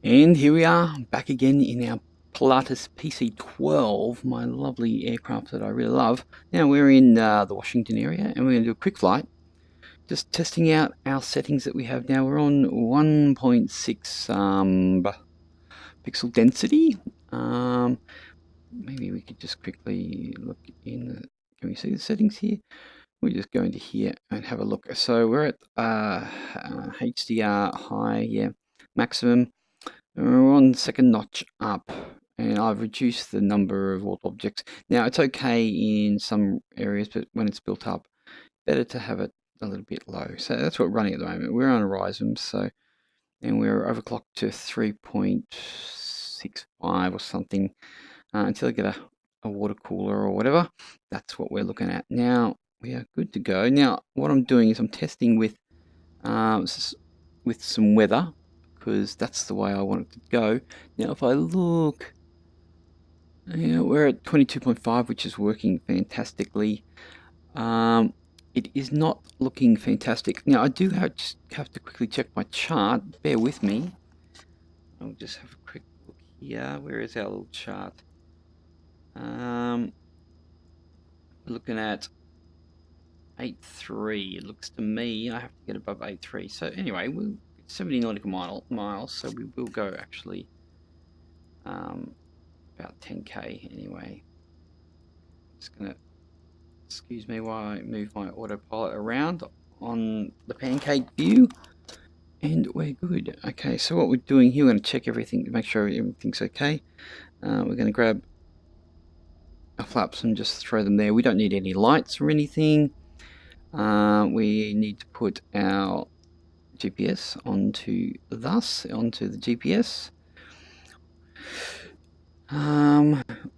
And here we are, back again in our Pilatus PC12, my lovely aircraft that I really love. Now we're in the Washington area, and we're going to do a quick flight, just testing out our settings that we have now. We're on 1.6 pixel density. Maybe we could just quickly look in. Can we see the settings here? We just go into here and have a look. So we're at HDR high, yeah, maximum. We're on the second notch up, and I've reduced the number of warp objects. Now it's okay in some areas, but when it's built up, better to have it a little bit low. So that's what we're running at the moment. We're on a Ryzen, and we're overclocked to 3.65 or something until I get a water cooler or whatever. That's what we're looking at now. We are good to go. Now what I'm doing is I'm testing with some weather, because that's the way I want it to go. Now if I look, we're at 22.5, which is working fantastically. It is not looking fantastic. Now I do just have to quickly check my chart. Bear with me. I'll just have a quick look here. Where is our little chart? We're looking at 8.3. It looks to me I have to get above 8.3. So anyway, we're 70 nautical miles, so we will go actually about 10k anyway. Just gonna excuse me while I move my autopilot around on the pancake view, and we're good. Okay, so what we're doing here, we're going to check everything to make sure everything's okay. We're going to grab our flaps and just throw them there. We don't need any lights or anything. We need to put our GPS onto the GPS.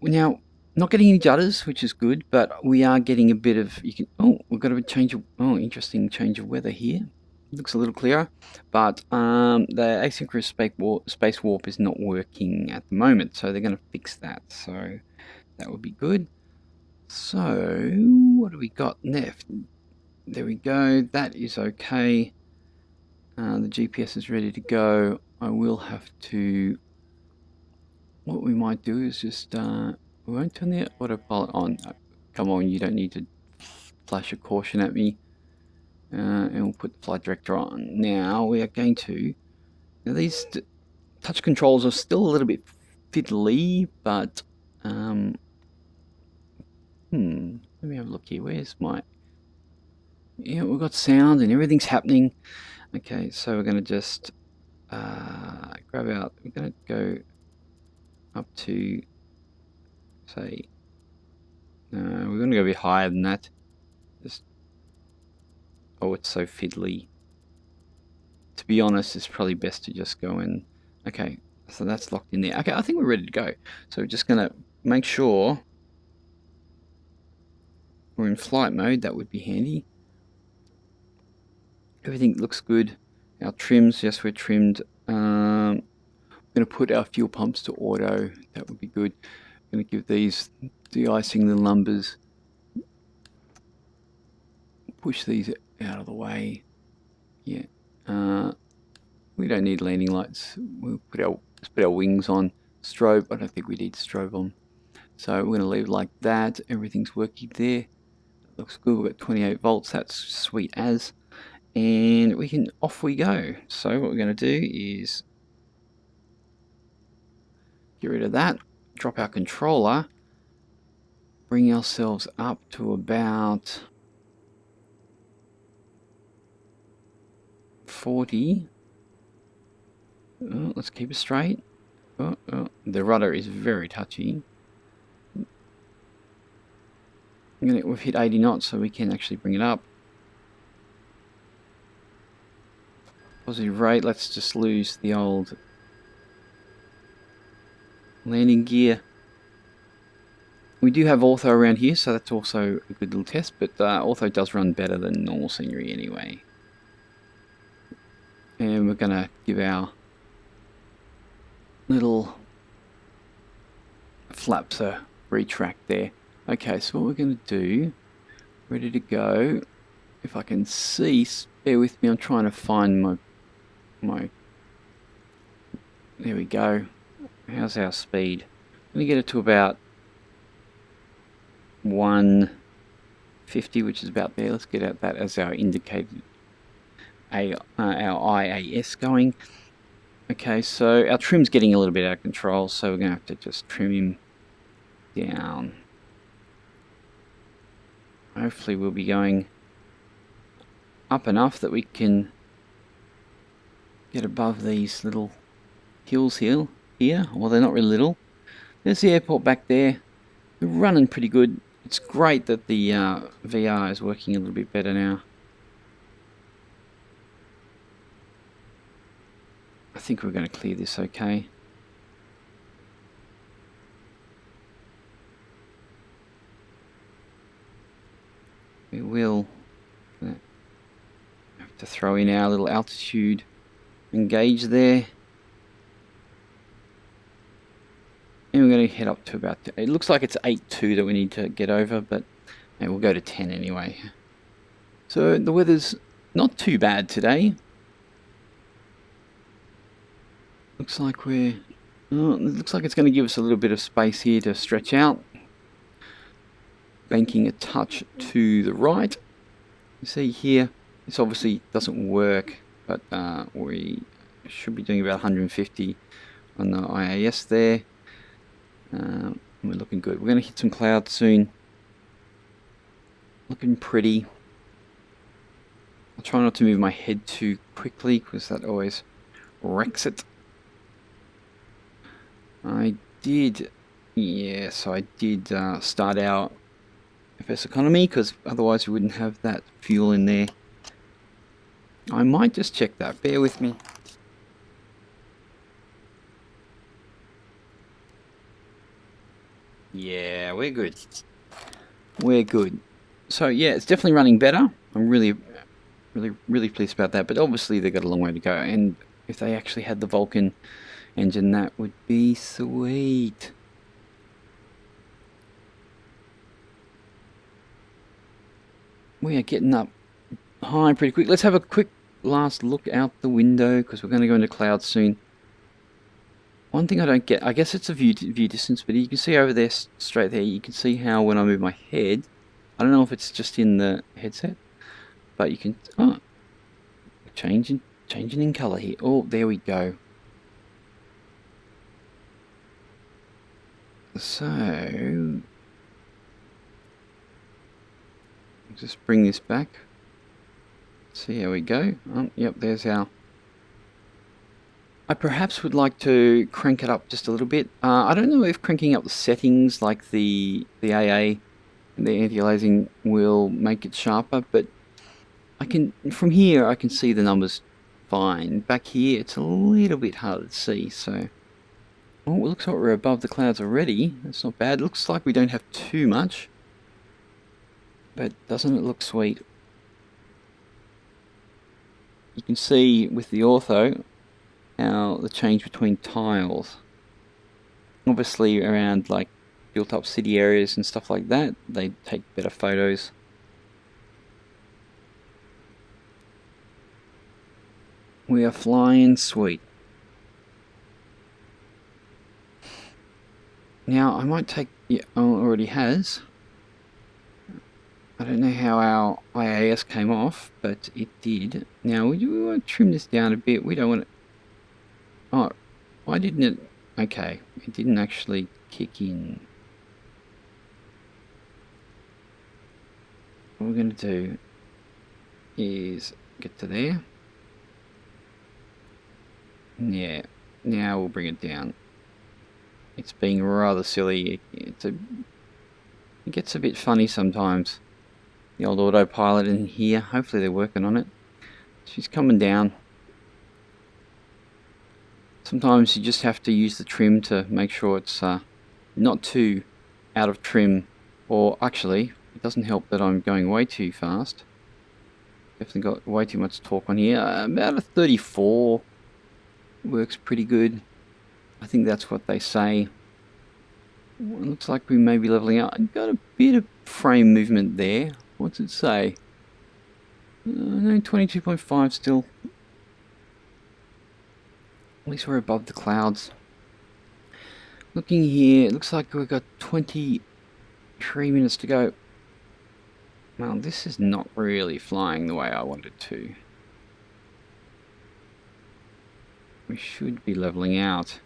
Now, not getting any judders, which is good, but we are getting a bit of, we've got a change of, interesting change of weather here. It looks a little clearer, but the asynchronous space warp is not working at the moment, so they're going to fix that, so that would be good. So, what do we got left? There we go, that is okay. The GPS is ready to go. I will have to, what we might do is just, we won't turn the autopilot on. Come on, you don't need to flash a caution at me. And we'll put the flight director on. Now we are going to, now these touch controls are still a little bit fiddly, but, let me have a look here. Where's my, yeah, we've got sound and everything's happening. Okay, so we're going to just grab out, we're going to go up to, say, we're going to go a bit higher than that. Just, oh, it's so fiddly. To be honest, it's probably best to just go in. Okay, so that's locked in there. Okay, I think we're ready to go. So we're just going to make sure we're in flight mode. That would be handy. Everything looks good. Our trims, yes, we're trimmed. I'm going to put our fuel pumps to auto. That would be good. I'm going to give these de-icing the numbers. Push these out of the way. Yeah. We don't need landing lights. We'll just put our wings on. Strobe, I don't think we need strobe on. So we're going to leave it like that. Everything's working there. That looks good. We've got 28 volts. That's sweet as. And off we go. So what we're going to do is get rid of that. Drop our controller. Bring ourselves up to about 40. Oh, let's keep it straight. Oh, the rudder is very touchy. We've hit 80 knots, so we can actually bring it up. Positive rate, let's just lose the old landing gear. We do have ortho around here, so that's also a good little test, but ortho does run better than normal scenery anyway. And we're going to give our little flaps a retract there. Okay, so what we're going to do, ready to go. If I can see, bear with me, I'm trying to find my There we go. How's our speed? I'm going to get it to about 150, which is about there. Let's get out that as our indicated our IAS going. Okay, so our trim's getting a little bit out of control, so we're going to have to just trim him down. Hopefully we'll be going up enough that we can get above these little hills here. Well, they're not really little. There's the airport back there. We're running pretty good. It's great that the VR is working a little bit better now. I think we're going to clear this okay. We will have to throw in our little altitude engage there. And we're going to head up to about, it looks like it's 8.2 that we need to get over, but we'll go to 10 anyway. So the weather's not too bad today. Looks like it looks like it's going to give us a little bit of space here to stretch out. Banking a touch to the right. You see here, this obviously doesn't work, but we should be doing about 150 on the IAS there. We're looking good. We're going to hit some clouds soon. Looking pretty. I'll try not to move my head too quickly because that always wrecks it. I did start our FSeconomy because otherwise we wouldn't have that fuel in there. I might just check that. Bear with me. Yeah, we're good. We're good. So yeah, it's definitely running better. I'm really pleased about that. But obviously they've got a long way to go. And if they actually had the Vulcan engine, that would be sweet. We are getting up high pretty quick. Let's have a quick last look out the window because we're going to go into clouds soon. One thing I don't get, I guess it's a view distance, but you can see over there, straight there, you can see how when I move my head, I don't know if it's just in the headset, but you can, changing in color here. Oh, there we go. So, just bring this back. See how we go. Oh, yep, there's our... I perhaps would like to crank it up just a little bit. I don't know if cranking up the settings like the AA and the anti-aliasing will make it sharper, but I can, from here I can see the numbers fine. Back here it's a little bit harder to see, so... Oh, it looks like we're above the clouds already. That's not bad. Looks like we don't have too much. But doesn't it look sweet? You can see with the ortho how the change between tiles. Obviously around like built up city areas and stuff like that, they take better photos. We are flying sweet. Now I might take, yeah, oh, it already has. I don't know how our IAS came off, but it did. Now we want to trim this down a bit. We don't want it. Oh, why didn't it? Okay, it didn't actually kick in. What we're going to do is get to there. Yeah, now we'll bring it down. It's being rather silly. It gets a bit funny sometimes. The old autopilot in here. Hopefully they're working on it. She's coming down. Sometimes you just have to use the trim to make sure it's not too out of trim. Or actually, it doesn't help that I'm going way too fast. Definitely got way too much torque on here. About a 34 works pretty good. I think that's what they say. It looks like we may be leveling out. I've got a bit of frame movement there. What's it say? No, 22.5 still. At least we're above the clouds. Looking here, it looks like we've got 23 minutes to go. Well, this is not really flying the way I want it to. We should be leveling out.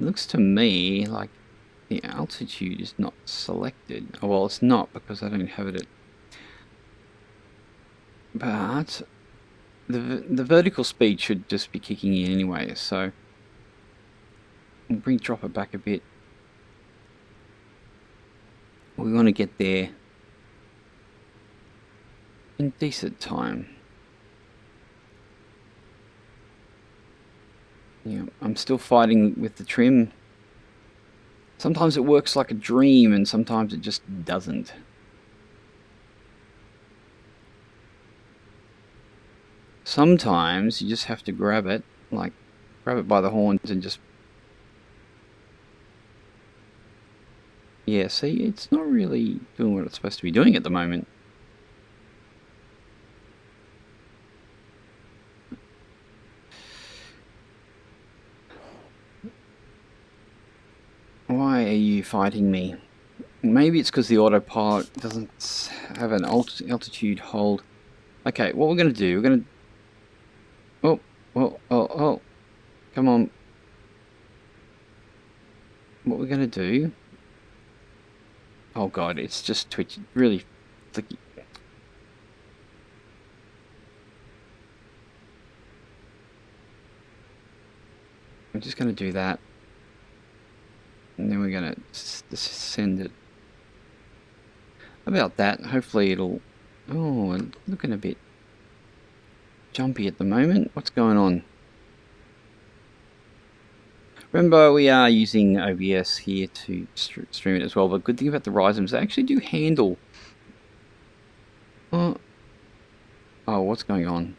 It looks to me like the altitude is not selected. Oh, well, it's not because I don't have it at... But the vertical speed should just be kicking in anyway, so we'll drop it back a bit. We want to get there in decent time. Yeah, I'm still fighting with the trim. Sometimes it works like a dream and sometimes it just doesn't. Sometimes you just have to grab it, like grab it by the horns and just... Yeah, see, it's not really doing what it's supposed to be doing at the moment. Why are you fighting me? Maybe it's because the autopilot doesn't have an altitude hold. Okay, what we're going to do, we're going to... Oh, come on. What we're going to do... Oh god, it's just twitching, really flicky. I'm just going to do that. And then we're going to send it. About that, hopefully it'll... Oh, looking a bit jumpy at the moment. What's going on? Remember, we are using OBS here to stream it as well, but good thing about the Ryzems, they actually do handle... Oh, what's going on?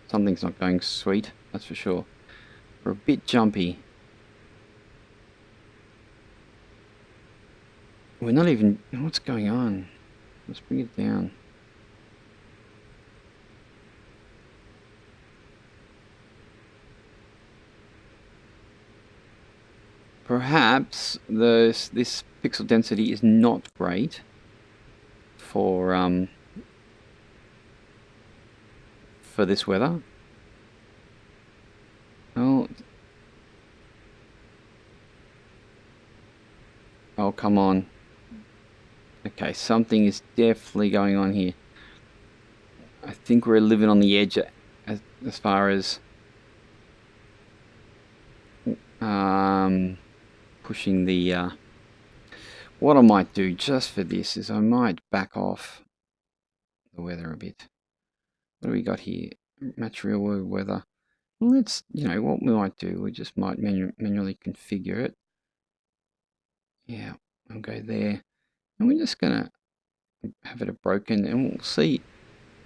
Something's not going sweet, that's for sure. We're a bit jumpy. We're not even... What's going on? Let's bring it down. Perhaps this pixel density is not great for this weather. Oh, come on. Okay, something is definitely going on here. I think we're living on the edge as far as pushing the... what I might do just for this is I might back off the weather a bit. What do we got here? Match real world weather. Let's, what we might do, we just might manually configure it. Yeah, I'll go there. And we're just going to have it broken and we'll see.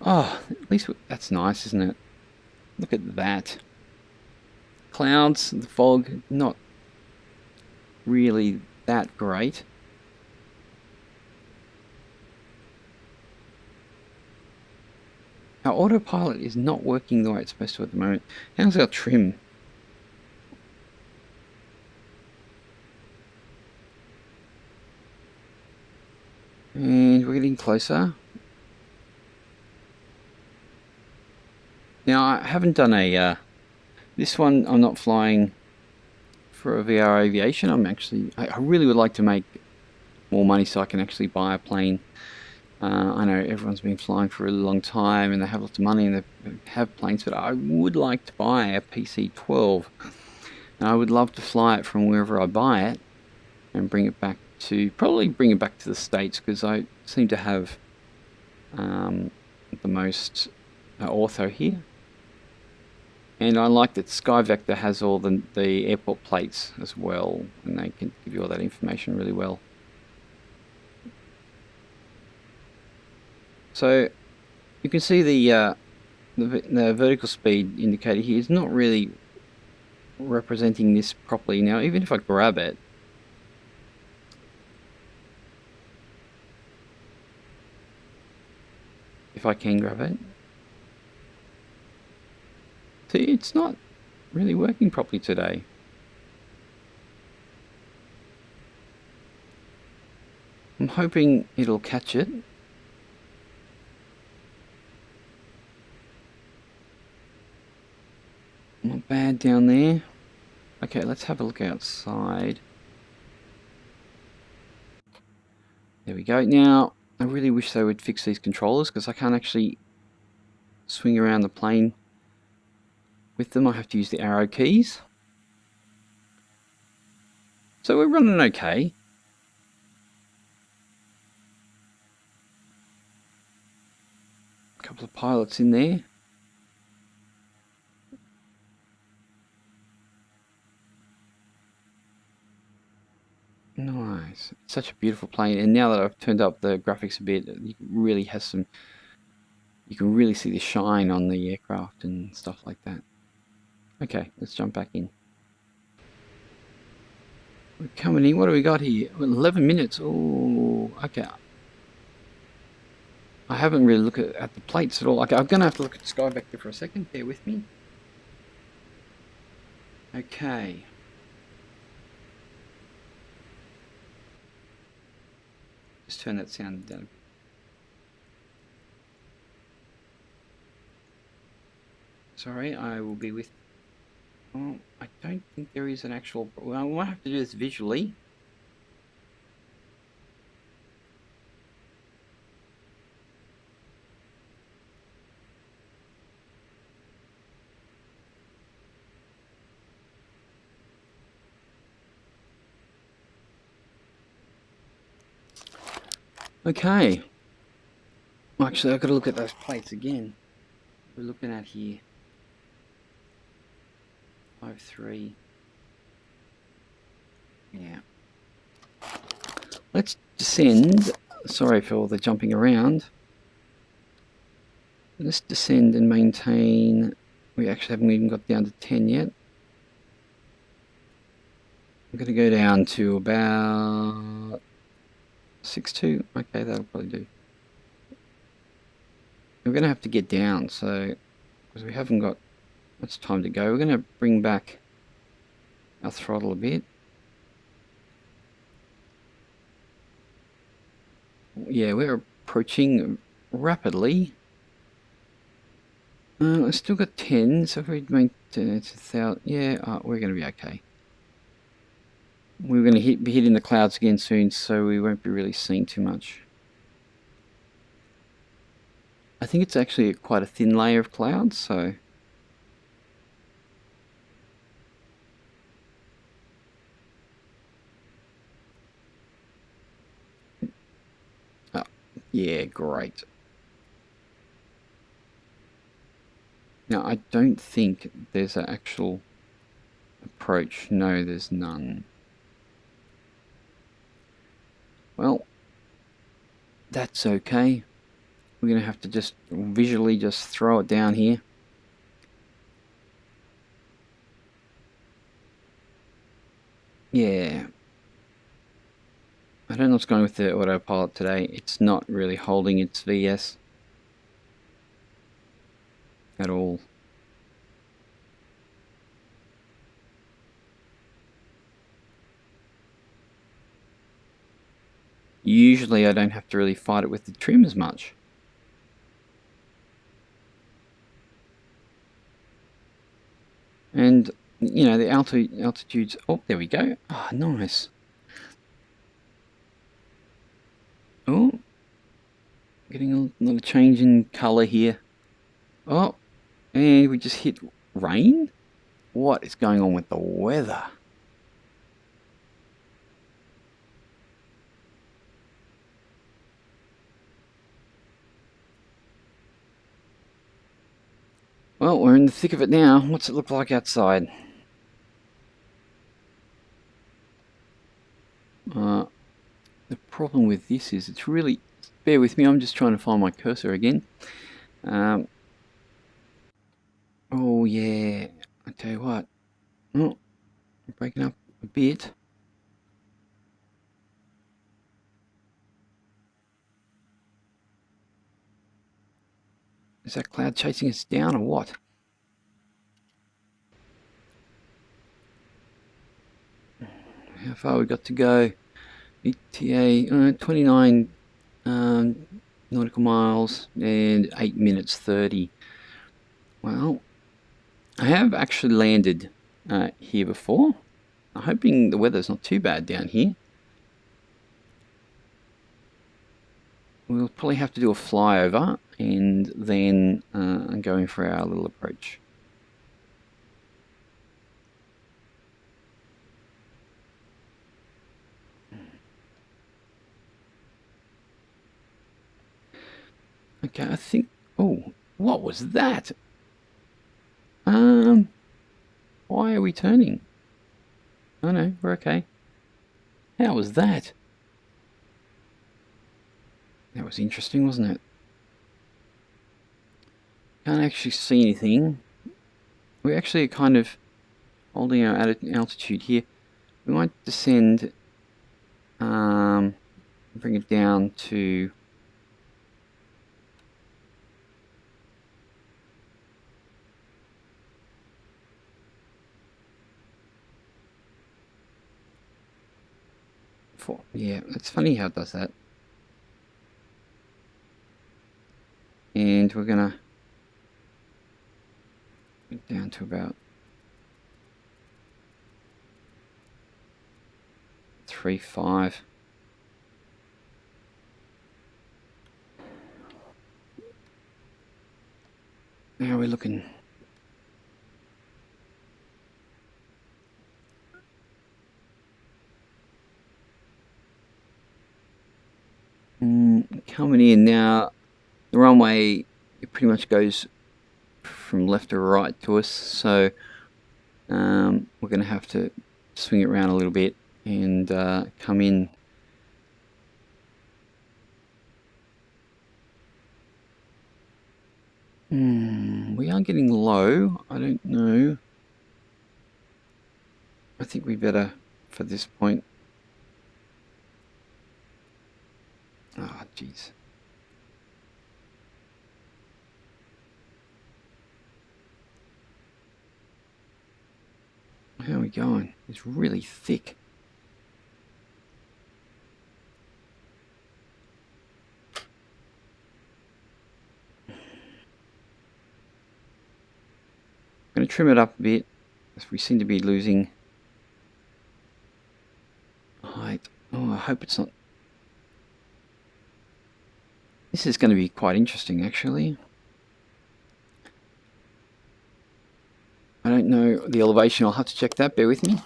Oh, at least that's nice, isn't it? Look at that. Clouds, the fog, not really that great. Our autopilot is not working the way it's supposed to at the moment. How's our trim? And we're getting closer. Now, I haven't done a... this one, I'm not flying for a VR aviation. I really would like to make more money so I can actually buy a plane. I know everyone's been flying for a really long time and they have lots of money and they have planes, but I would like to buy a PC12. And I would love to fly it from wherever I buy it and probably bring it back to the States, because I seem to have the most ortho here. And I like that SkyVector has all the airport plates as well, and they can give you all that information really well. So you can see the vertical speed indicator here is not really representing this properly. Now, even if I grab it, if I can grab it. See, it's not really working properly today. I'm hoping it'll catch it. Not bad down there. Okay, let's have a look outside. There we go. Now, I really wish they would fix these controllers because I can't actually swing around the plane with them. I have to use the arrow keys. So we're running okay. A couple of pilots in there. Nice. Such a beautiful plane. And now that I've turned up the graphics a bit, you really has some... You can really see the shine on the aircraft and stuff like that. Okay, let's jump back in. We're coming in. What do we got here? 11 minutes. Oh, okay. I haven't really looked at the plates at all. Okay, I'm going to have to look at the sky vector for a second. Bear with me. Okay. Just turn that sound down. Sorry, I will be with... Oh, I don't think there is an actual... Well, we might have to do this visually. Okay. Well, actually, I've got to look at those plates again. We're looking at here. 5-3. Yeah. Let's descend. Sorry for all the jumping around. Let's descend and maintain. We actually haven't even got down to 10 yet. I'm going to go down to about 6.2. Okay, that'll probably do. We're going to have to get down, so because we haven't got much time to go, we're going to bring back our throttle a bit. Yeah, we're approaching rapidly. I've still got 10, so if we maintain it's 1,000. Yeah, we're going to be okay. We're going to be hitting the clouds again soon, so we won't be really seeing too much. I think it's actually quite a thin layer of clouds, so... Oh, yeah, great. Now, I don't think there's an actual approach. No, there's none. Well, that's okay. We're going to have to just visually just throw it down here. Yeah. I don't know what's going on with the autopilot today. It's not really holding its VS at all. Usually I don't have to really fight it with the trim as much. And, you know, the altitudes... Oh, there we go. Oh, nice. Oh, getting a little change in colour here. Oh, and we just hit rain? What is going on with the weather? Well, we're in the thick of it now. What's it look like outside? The problem with this is it's really... Bear with me, I'm just trying to find my cursor again. Oh yeah, I tell you what. Oh, I'm breaking up a bit. Is that cloud chasing us down or what? How far we got to go? ETA 29 nautical miles and 8 minutes 30. Well, I have actually landed here before. I'm hoping the weather's not too bad down here. We'll probably have to do a flyover and then go in for our little approach. Okay, I think... Oh, what was that? Why are we turning? Oh no, we're okay. How was that? That was interesting, wasn't it? Can't actually see anything. We actually are kind of holding our altitude here. We might descend, bring it down to... Yeah, it's funny how it does that. And we're gonna get down to about 3.5. How are we looking? Coming in now, the runway, it pretty much goes from left to right to us, so we're going to have to swing it around a little bit and come in. We are getting low. I don't know. I think we better, for this point. Oh, jeez. How are we going? It's really thick. I'm going to trim it up a bit, because we seem to be losing height. Oh, I hope it's not... This is going to be quite interesting, actually. I don't know the elevation. I'll have to check that. Bear with me.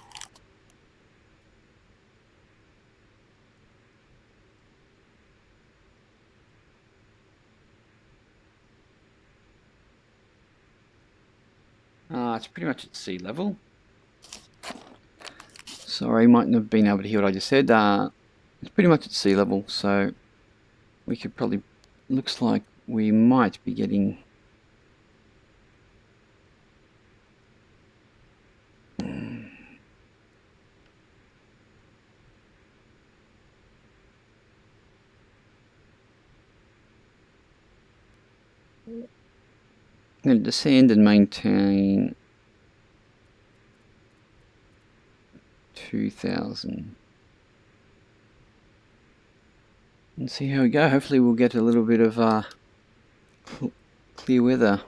It's pretty much at sea level. Sorry, you mightn't have been able to hear what I just said. It's pretty much at sea level, so we could probably... Looks like we might be getting... I'm going to descend and maintain 2,000. And see how we go. Hopefully we'll get a little bit of clear weather.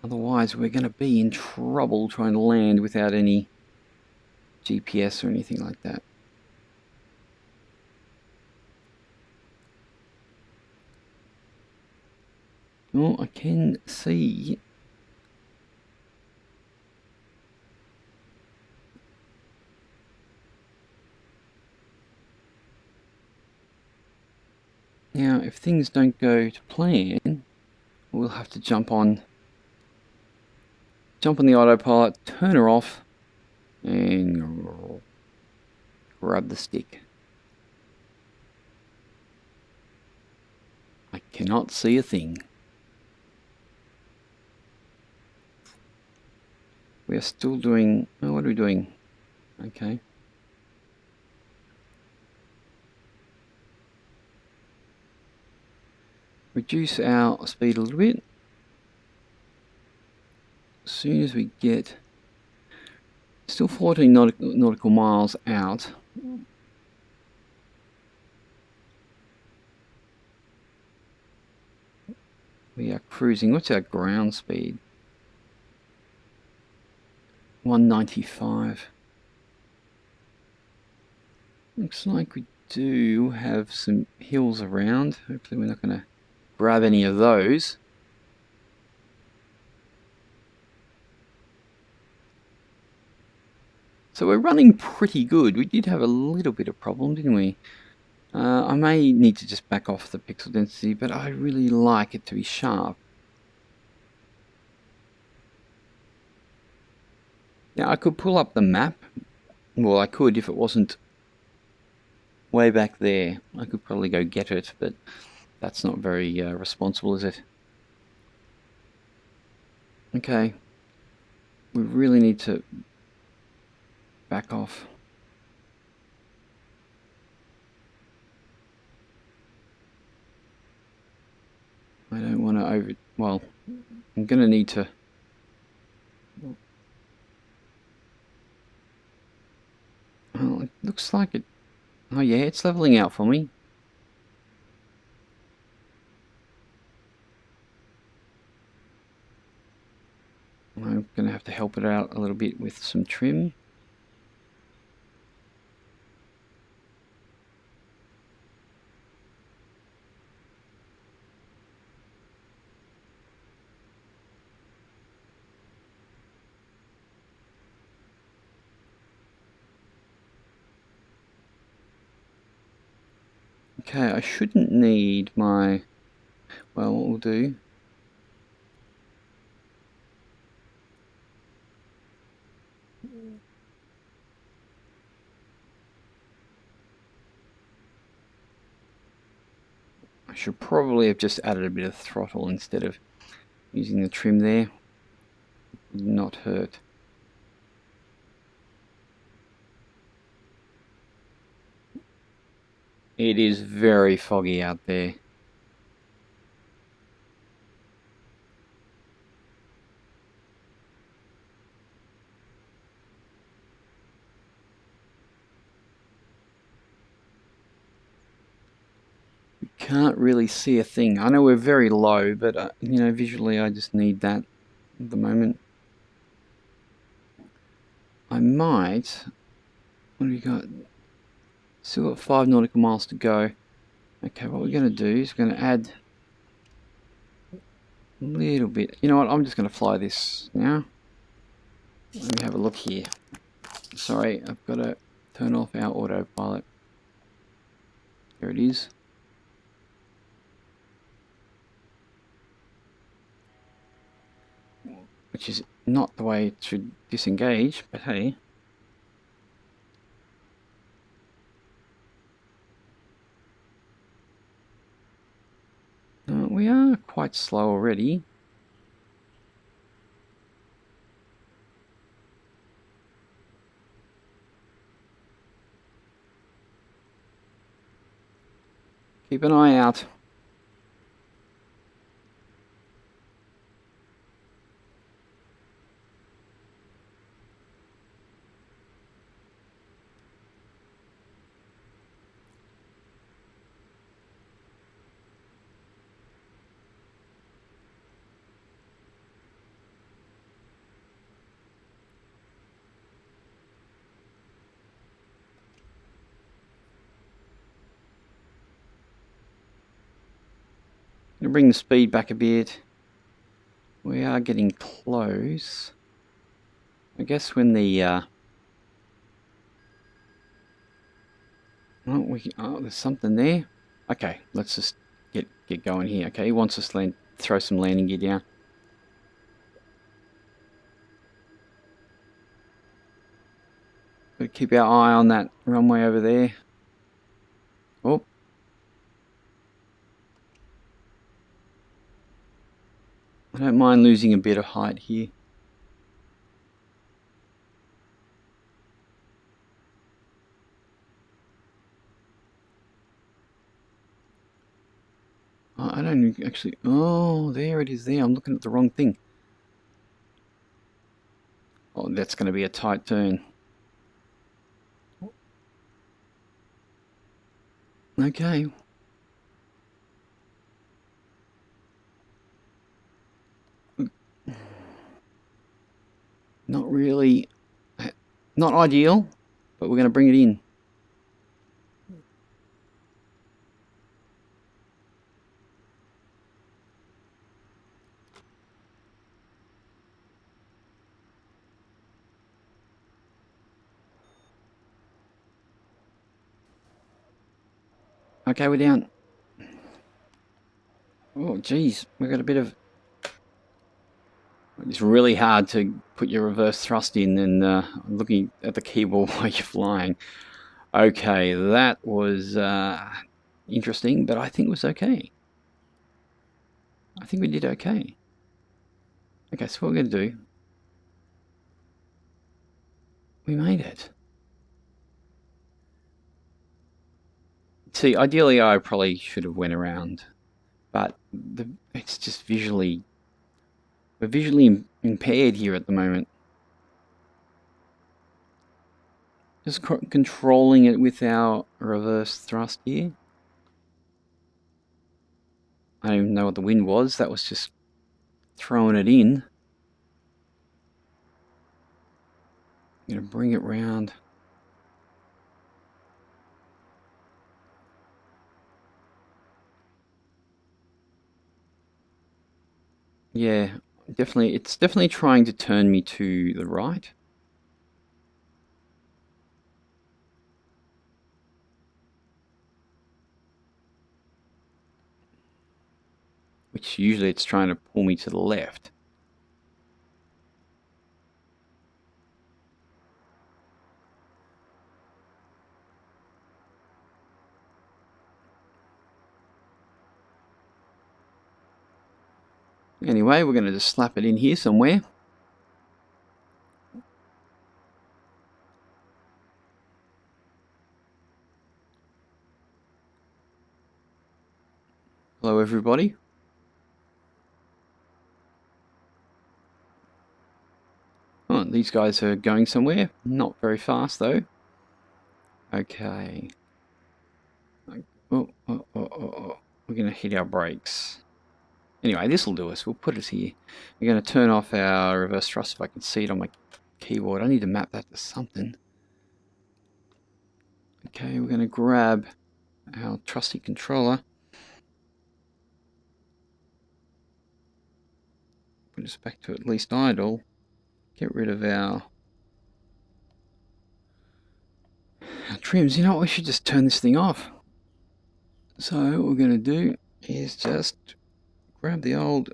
Otherwise we're going to be in trouble trying to land without any GPS or anything like that. Oh, I can see... Now, if things don't go to plan, we'll have to jump on the autopilot, turn her off, and grab the stick. I cannot see a thing. We are still doing... Oh, what are we doing? Okay. reduce our speed a little bit. As soon as we get still 14 nautical miles out, we are cruising. What's our ground speed? 195. Looks like we do have some hills around. Hopefully we're not going to grab any of those. So we're running pretty good. We did have a little bit of problem, didn't we? I may need to just back off the pixel density, but I really like it to be sharp. Now I could pull up the map. Well, I could if it wasn't way back there. I could probably go get it, but that's not very responsible, is it? Okay. We really need to back off. I don't want to well, I'm going to need to... Well, it looks like it... Oh yeah, it's leveling out for me. I'm going to have to help it out a little bit with some trim. Okay, I shouldn't need my... Well, what we'll do... I should probably have just added a bit of throttle instead of using the trim there. Would not hurt. It is very foggy out there. You can't really see a thing. I know we're very low, but you know, visually I just need that at the moment. I might... What have we got? Still got 5 nautical miles to go. Okay, what we're going to do is we're going to add a little bit. You know what? I'm just going to fly this now. Let me have a look here. Sorry, I've got to turn off our autopilot. There it is. Which is not the way to disengage, but hey. We are quite slow already. Keep an eye out. I'm going to bring the speed back a bit. We are getting close. I guess when the oh, there's something there. Okay, let's just get going here. Okay, he wants us to throw some landing gear down. Gotta keep our eye on that runway over there. Oh. I don't mind losing a bit of height here. I don't actually... Oh, there it is there. I'm looking at the wrong thing. Oh, that's going to be a tight turn. Okay. Not really... Not ideal, but we're going to bring it in. Okay, we're down. Oh, geez. We've got a bit of... It's really hard to put your reverse thrust in and looking at the keyboard while you're flying. Okay, that was interesting, but I think it was okay. I think we did okay. Okay, so what we're going to do... We made it. See, ideally I probably should have went around, but it's just visually... We're visually impaired here at the moment. Just controlling it with our reverse thrust here. I don't even know what the wind was. That was just throwing it in. I'm going to bring it round. Yeah, definitely. It's definitely trying to turn me to the right. Which usually it's trying to pull me to the left. Anyway, we're going to just slap it in here somewhere. Hello, everybody. Oh, these guys are going somewhere. Not very fast, though. Okay. Oh. We're going to hit our brakes. Anyway, this will do us. We'll put it here. We're going to turn off our reverse thrust if I can see it on my keyboard. I need to map that to something. Okay, we're going to grab our trusty controller. Put us back to at least idle. Get rid of our trims. You know what? We should just turn this thing off. So what we're going to do is just grab the old...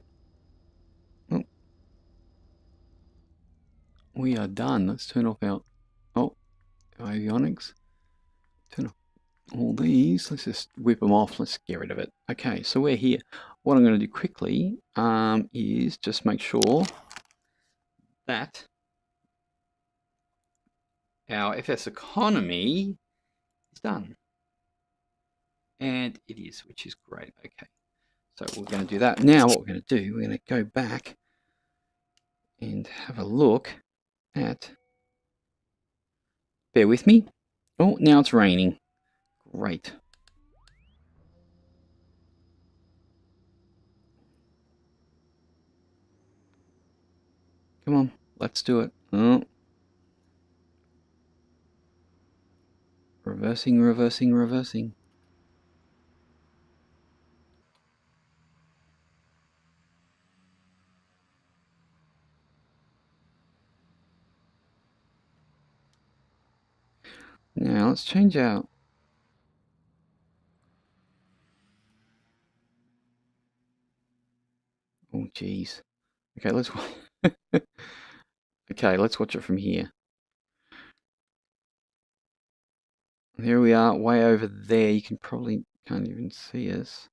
Oh, we are done. Let's turn off our avionics. Turn off all these. Let's just whip them off. Let's get rid of it. Okay, so we're here. What I'm going to do quickly is just make sure that our FSeconomy is done. And it is, which is great. Okay, so we're going to do that. Now what we're going to do, we're going to go back and have a look at... Bear with me. Oh, now it's raining. Great. Come on, let's do it. Oh. Reversing, reversing, reversing. Now let's change out. Oh, jeez. Okay, let's... Okay, let's watch it from here. There we are, way over there. You can probably can't even see us.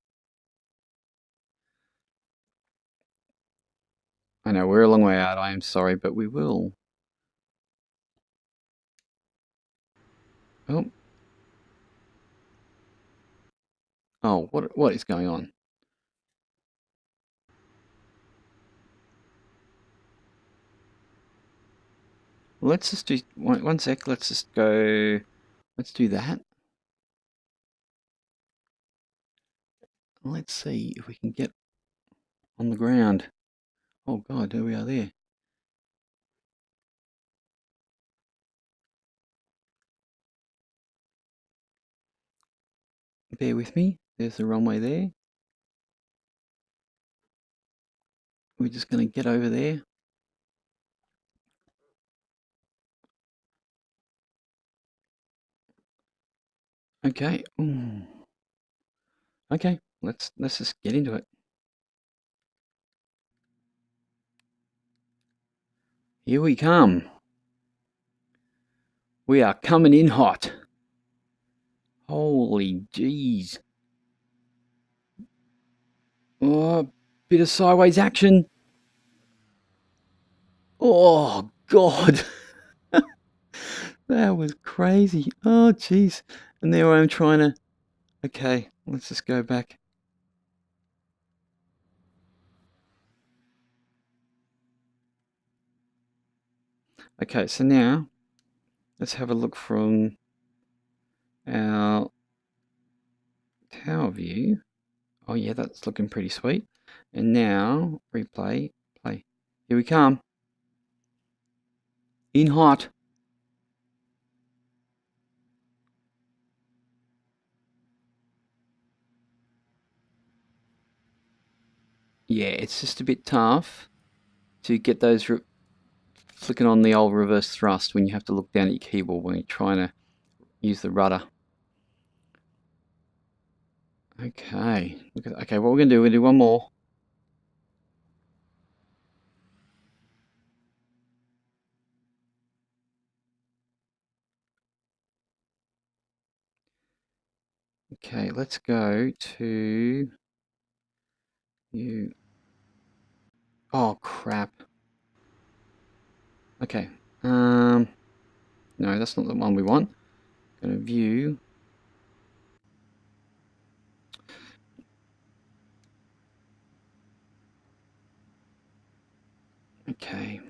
I know, we're a long way out. I am sorry, but we will. Oh. Oh, what is going on? Let's just do one sec. Let's just go. Let's do that. Let's see if we can get on the ground. Oh God, there we are there. Bear with me. There's the runway there. We're just going to get over there. Okay. Ooh. Okay. Let's just get into it. Here we come. We are coming in hot. Holy jeez. Oh, bit of sideways action. Oh God. That was crazy. Oh jeez. And there I am trying to. Okay, let's just go back. Okay, so now let's have a look from our tower view. Oh yeah, that's looking pretty sweet. And now, replay, play. Here we come. In hot. Yeah, it's just a bit tough to get those flicking on the old reverse thrust when you have to look down at your keyboard when you're trying to use the rudder. Okay, okay, what we're going to do, we're going to do one more. Okay, let's go to you. Oh crap. Okay. No, that's not the one we want. Go to view. Okay.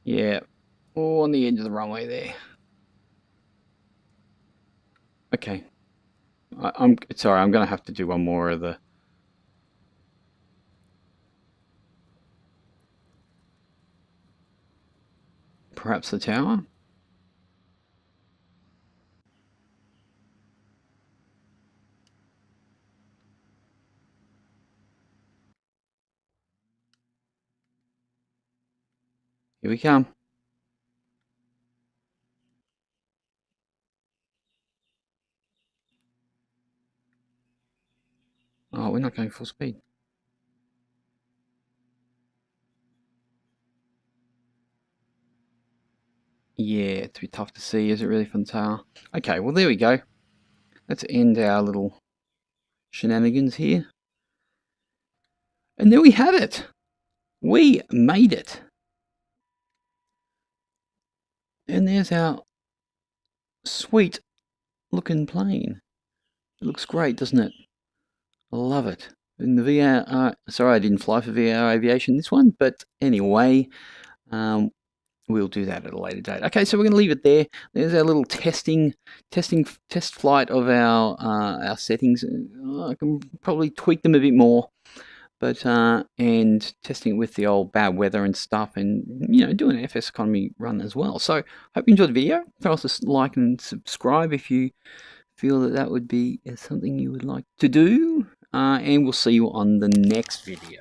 Yeah. Oh, on the edge of the runway there. Okay. I'm sorry, I'm going to have to do one more of the... Perhaps the tower? Here we come. Oh, we're not going full speed. Yeah, it's a bit tough to see. Is it really from the tower? Okay, well, there we go. Let's end our little shenanigans here. And there we have it. We made it. And there's our sweet looking plane. It looks great, doesn't it? I love it. In the VR, sorry I didn't fly for VR Aviation this one, but anyway, we'll do that at a later date. Okay, so we're going to leave it there. There's our little test flight of our settings. I can probably tweak them a bit more, but and testing it with the old bad weather and stuff, and doing an FSeconomy run as well. So hope you enjoyed the video. Throw us a like and subscribe if you feel that would be something you would like to do, and we'll see you on the next video.